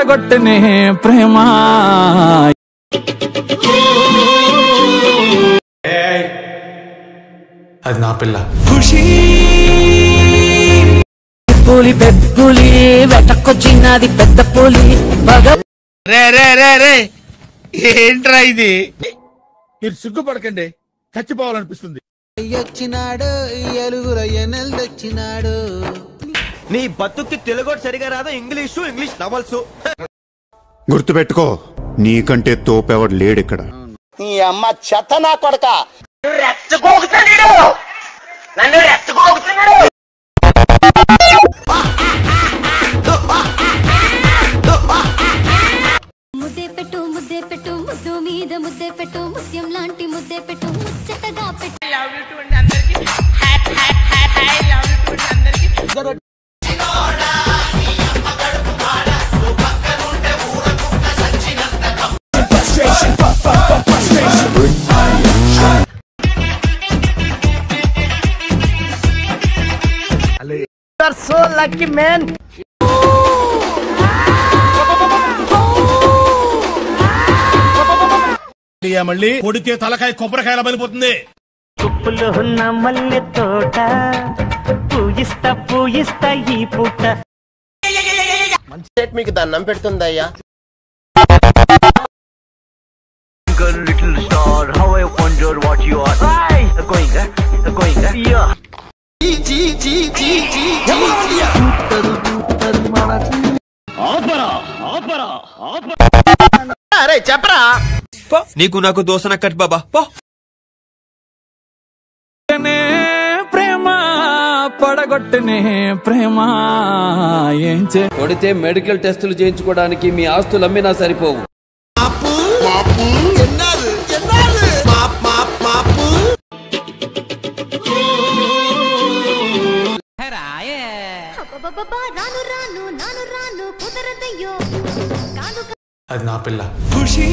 పడగొట్టనే ప్రేమ. అది నా పిల్ల. ఖుషి పూలి పెద్దూలి వెతకొచ్చినది పెద్ద పూలి. రే రే రే రే ఏంట్రా ఇది? మీరు సిగ్గుపడకండి, చచ్చిపోవాలనిపిస్తుంది. వచ్చినాడు ఎలుగుల ఎనెల్దొచ్చినాడు. నీ బతుక్కి తెలుగు సరిగా రాదా? ఇంగ్లీష్ నవల్స్ గుర్తుపెట్టుకో, నీకంటే తోపెవడు లేడిక్కడ. నీ అమ్మ చెత్త నా కొడక. ముద్దే పెట్టు ముద్దే పెట్టు ముద్దు మీద ముద్దే పెట్టు ముత్యం లాంటి ముద్దే పెట్టు ముచ్చటగా పెట్టు. So lucky man. మళ్ళీ కొడితే తలకాయ కొబ్బరికాయల పడిపోతుంది. కుప్పులో ఉన్న మల్లె తోట పూయిస్తా ఈ పూట. మంచి సేట్ మీకు దండం పెడుతుందయ్యా. Little star, how I wonder what you are. Going. Yeah. అరే చెప్పరా, నీకు నాకు దోసన కట్ బాబా. ప్రేమ పడగొట్టనే ప్రేమ. ఏం కొడితే మెడికల్ టెస్టులు చేయించుకోవడానికి మీ ఆస్తులు అమ్మినా సరిపోవు. రాను రాను నాను రాను కుదరదయ్యో. అది నా పిల్ల. ఖుషి